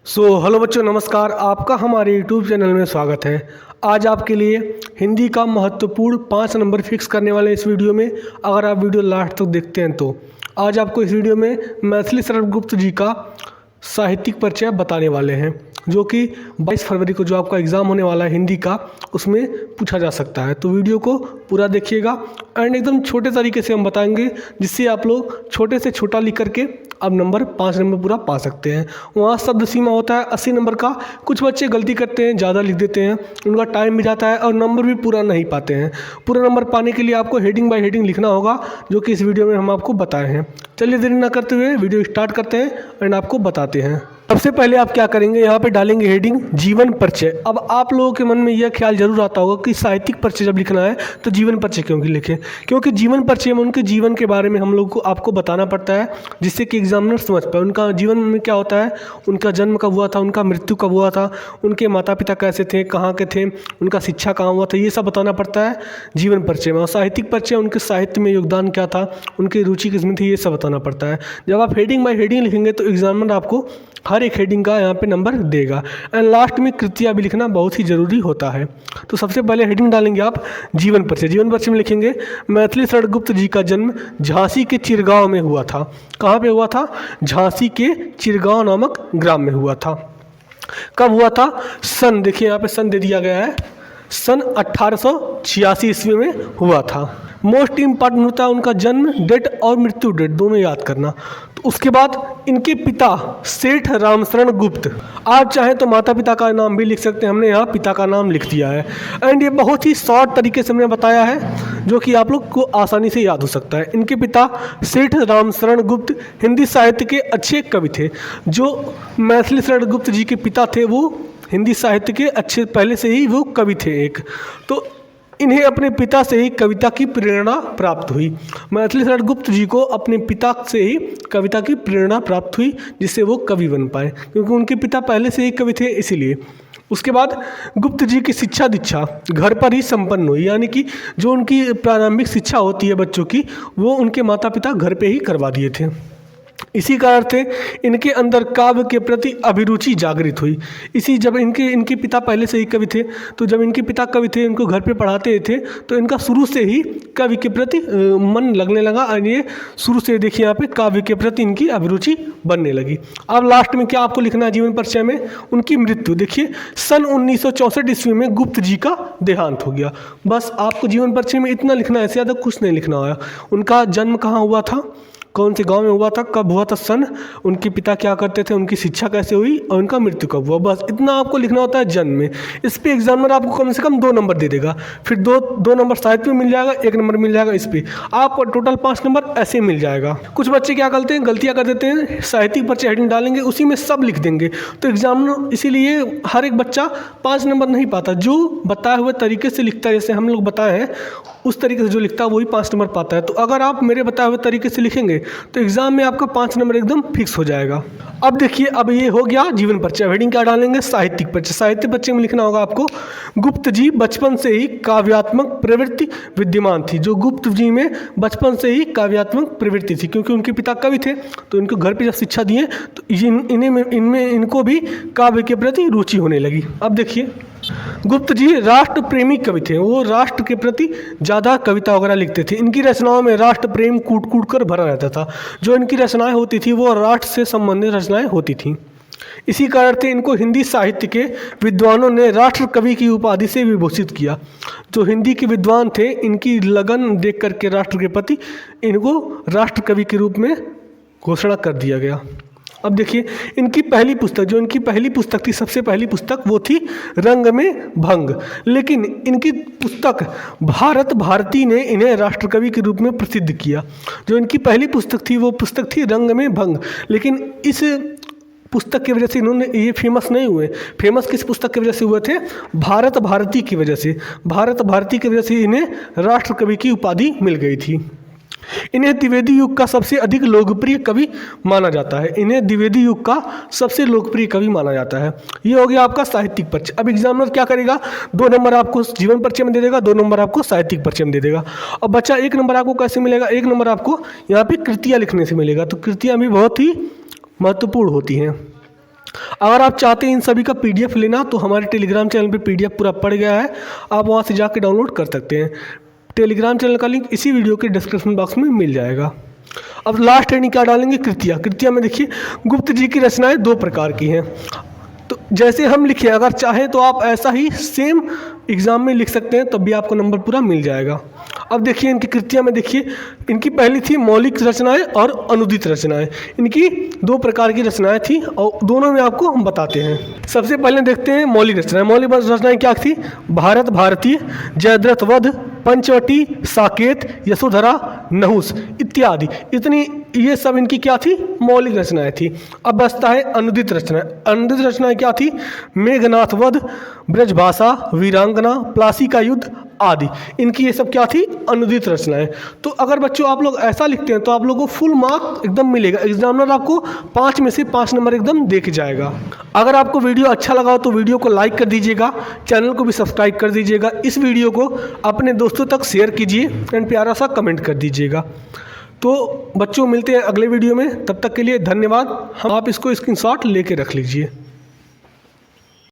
Hello बच्चों, नमस्कार। आपका हमारे यूट्यूब चैनल में स्वागत है। आज आपके लिए हिंदी का महत्वपूर्ण 5 नंबर फिक्स करने वाले इस वीडियो में। अगर आप वीडियो लास्ट तक देखते हैं तो आज आपको इस वीडियो में मैथिली शरण गुप्त जी का साहित्यिक परिचय बताने वाले हैं, जो कि 22 फरवरी को जो आपका एग्ज़ाम होने वाला है हिंदी का, उसमें पूछा जा सकता है। तो वीडियो को पूरा देखिएगा एंड एकदम छोटे तरीके से हम बताएंगे, जिससे आप लोग छोटे से छोटा लिख करके अब 5 नंबर पूरा पा सकते हैं। वहाँ शब्द सीमा होता है 80 नंबर का। कुछ बच्चे गलती करते हैं, ज़्यादा लिख देते हैं, उनका टाइम भी जाता है और नंबर भी पूरा नहीं पाते हैं। पूरा नंबर पाने के लिए आपको हेडिंग बाय हेडिंग लिखना होगा, जो कि इस वीडियो में हम आपको बताए हैं। चलिए देरी ना करते हुए वीडियो स्टार्ट करते हैं एंड आपको बताते हैं। सबसे पहले आप क्या करेंगे, यहाँ पे डालेंगे हेडिंग जीवन परिचय। अब आप लोगों के मन में यह ख्याल जरूर आता होगा कि साहित्यिक परिचय जब लिखना है तो जीवन परिचय क्यों लिखें, क्योंकि जीवन परिचय में उनके जीवन के बारे में हम लोग को आपको बताना पड़ता है, जिससे कि एग्जामिनर समझ पाए उनका जीवन में क्या होता है, उनका जन्म कब हुआ था, उनका मृत्यु कब हुआ था, उनके माता पिता कैसे थे, कहाँ के थे, उनका शिक्षा कहाँ हुआ था, ये सब बताना पड़ता है जीवन परिचय में। और साहित्यिक परिचय उनके साहित्य में योगदान क्या था, उनकी रुचि किसमें थी, ये सब बताना पड़ता है। जब आप हेडिंग बाय हेडिंग लिखेंगे तो एग्जामिनर आपको हर एक हेडिंग का यहाँ पे नंबर देगा। एंड लास्ट में कृतियाँ भी लिखना बहुत ही ज़रूरी होता है। तो सबसे पहले हेडिंग डालेंगे आप जीवन परिचय। जीवन परिचय में लिखेंगे मैथिली शरण गुप्त जी का जन्म झांसी के चिरगांव में हुआ था। कहाँ पे हुआ था? झांसी के चिरगांव नामक ग्राम में हुआ था। कब हुआ था? सन, देखिए यहाँ पे सन दे दिया गया है, सन 1886 ईस्वी में हुआ था। मोस्ट इम्पॉर्टेंट होता है उनका जन्म डेट और मृत्यु डेट, दोनों याद करना। तो उसके बाद इनके पिता सेठ रामशरण गुप्त। आप चाहें तो माता पिता का नाम भी लिख सकते हैं, हमने यहाँ पिता का नाम लिख दिया है। एंड ये बहुत ही शॉर्ट तरीके से हमने बताया है, जो कि आप लोग को आसानी से याद हो सकता है। इनके पिता सेठ रामशरण गुप्त हिंदी साहित्य के अच्छे कवि थे। जो मैथिली शरण गुप्त जी के पिता थे वो हिंदी साहित्य के अच्छे, पहले से ही वो कवि थे एक। तो इन्हें अपने पिता से ही कविता की प्रेरणा प्राप्त हुई। मैथिली शरण गुप्त जी को अपने पिता से ही कविता की प्रेरणा प्राप्त हुई, जिससे वो कवि बन पाए, क्योंकि उनके पिता पहले से ही कवि थे इसीलिए। उसके बाद गुप्त जी की शिक्षा दीक्षा घर पर ही संपन्न हुई, यानी कि जो उनकी प्रारंभिक शिक्षा होती है बच्चों की, वो उनके माता पिता घर पर ही करवा दिए थे। इसी कारण से इनके अंदर काव्य के प्रति अभिरुचि जागृत हुई। जब इनके पिता पहले से ही कवि थे, तो जब इनके पिता कवि थे, इनको घर पे पढ़ाते थे, तो इनका शुरू से ही कवि के प्रति मन लगने लगा। और ये शुरू से देखिए यहाँ पे काव्य के प्रति इनकी अभिरुचि बनने लगी। अब लास्ट में क्या आपको लिखना है जीवन परिचय में? उनकी मृत्यु। देखिए सन 1964 ईस्वी में गुप्त जी का देहांत हो गया। बस आपको जीवन परिचय में इतना लिखना है, इससे ज़्यादा कुछ नहीं लिखना है। उनका जन्म कहाँ हुआ था, कौन से गांव में हुआ था, कब हुआ था सन, उनके पिता क्या करते थे, उनकी शिक्षा कैसे हुई और उनका मृत्यु कब हुआ, बस इतना आपको लिखना होता है जन्म में। इस पे एग्जामिनर आपको कम से कम 2 नंबर दे देगा। फिर दो नंबर साहित्य में मिल जाएगा, 1 नंबर मिल जाएगा इस पे, आपको टोटल 5 नंबर ऐसे मिल जाएगा। कुछ बच्चे क्या करते हैं, गलतियाँ कर देते हैं, साहित्यिक परिचय हेडिंग डालेंगे, उसी में सब लिख देंगे। तो एग्जामिनर इसीलिए हर एक बच्चा 5 नंबर नहीं पाता। जो बताए हुए तरीके से लिखता है, जैसे हम लोग बताए हैं उस तरीके से जो लिखता है वही 5 नंबर पाता है। तो अगर आप मेरे बताए हुए तरीके से लिखेंगे तो एग्जाम में आपका 5 नंबर एकदम फिक्स हो जाएगा। अब देखिए, अब ये हो गया जीवन परिचय। हेडिंग क्या डालेंगे? साहित्यिक परिचय। साहित्य परिचय में लिखना होगा आपको गुप्त जी बचपन से ही काव्यात्मक प्रवृत्ति विद्यमान थी। जो गुप्त जी में बचपन से ही काव्यात्मक प्रवृत्ति थी, क्योंकि उनके पिता कवि थे, तो इनको घर पर जब शिक्षा दिए तो इनमें इनको भी काव्य के प्रति रुचि होने लगी। अब देखिए, गुप्त जी राष्ट्र प्रेमी कवि थे। वो राष्ट्र के प्रति ज़्यादा कविता वगैरह लिखते थे। इनकी रचनाओं में राष्ट्र प्रेम कूट कूट कर भरा रहता था। जो इनकी रचनाएं होती थी वो राष्ट्र से संबंधित रचनाएं होती थीं। इसी कारण से इनको हिंदी साहित्य के विद्वानों ने राष्ट्र कवि की उपाधि से विभूषित किया। जो हिंदी के विद्वान थे, इनकी लगन देख करके राष्ट्र के प्रति इनको राष्ट्र कवि के रूप में घोषणा कर दिया गया। अब देखिए, इनकी पहली पुस्तक, जो इनकी पहली पुस्तक थी, सबसे पहली पुस्तक, वो थी रंग में भंग। लेकिन इनकी पुस्तक भारत भारती ने इन्हें राष्ट्रकवि के रूप में प्रसिद्ध किया। जो इनकी पहली पुस्तक थी वो पुस्तक थी रंग में भंग। लेकिन इस पुस्तक की वजह से इन्होंने ये फेमस नहीं हुए। फेमस किस पुस्तक की वजह से हुए थे? भारत भारती की वजह से। भारत भारती की वजह से इन्हें राष्ट्रकवि की उपाधि मिल गई थी। इन्हें द्विवेदी युग का सबसे अधिक लोकप्रिय कवि माना जाता है। इन्हें द्विवेदी युग का सबसे लोकप्रिय कवि माना जाता है। ये हो गया आपका साहित्यिक परिचय। अब एग्जामिनर क्या करेगा, 2 नंबर आपको जीवन परिचय में दे देगा, 2 नंबर आपको साहित्यिक परिचय में दे देगा। और बच्चा 1 नंबर आपको कैसे मिलेगा? 1 नंबर आपको यहाँ पे कृतियाँ लिखने से मिलेगा। तो कृतियाँ भी बहुत ही महत्वपूर्ण होती हैं। अगर आप चाहते हैं इन सभी का PDF लेना तो हमारे टेलीग्राम चैनल पे PDF पूरा पड़ गया है, आप वहाँ से जाके डाउनलोड कर सकते हैं। टेलीग्राम चैनल का लिंक इसी वीडियो के डिस्क्रिप्शन बॉक्स में मिल जाएगा। अब लास्ट हेडिंग क्या डालेंगे, कृतियाँ। कृतियाँ में देखिए गुप्त जी की रचनाएं 2 प्रकार की हैं। तो जैसे हम लिखे, अगर चाहे तो आप ऐसा ही सेम एग्ज़ाम में लिख सकते हैं, तब भी आपको नंबर पूरा मिल जाएगा। अब देखिए इनकी कृतियाँ में देखिए, इनकी पहली थी मौलिक रचनाएं और अनुदित रचनाएं। इनकी 2 प्रकार की रचनाएं थी और दोनों में आपको हम बताते हैं। सबसे पहले देखते हैं मौलिक रचनाएं। मौलिक रचनाएं क्या थी? भारत भारतीय, जयद्रथ वध, पंचवटी, साकेत, यशोधरा, नहुस इत्यादि। इतनी ये सब इनकी क्या थी? मौलिक रचनाएं थी। अब बचता है अनुदित रचनाएं। अनुदित रचनाएं क्या थी? मेघनाथ वध, ब्रजभाषा, वीरांगना, प्लासी का युद्ध आदि। इनकी ये सब क्या थी? अनुदित रचनाएं। तो अगर बच्चों आप लोग ऐसा लिखते हैं तो आप लोगों को फुल मार्क एकदम मिलेगा। एग्जामिनर आपको 5 में से 5 नंबर एकदम दे के जाएगा। अगर आपको वीडियो अच्छा लगा हो तो वीडियो को लाइक कर दीजिएगा, चैनल को भी सब्सक्राइब कर दीजिएगा, इस वीडियो को अपने दोस्तों तक शेयर कीजिए एंड प्यारा सा कमेंट कर दीजिएगा। तो बच्चों मिलते हैं अगले वीडियो में, तब तक के लिए धन्यवाद। आप इसको स्क्रीनशॉट लेके रख लीजिए।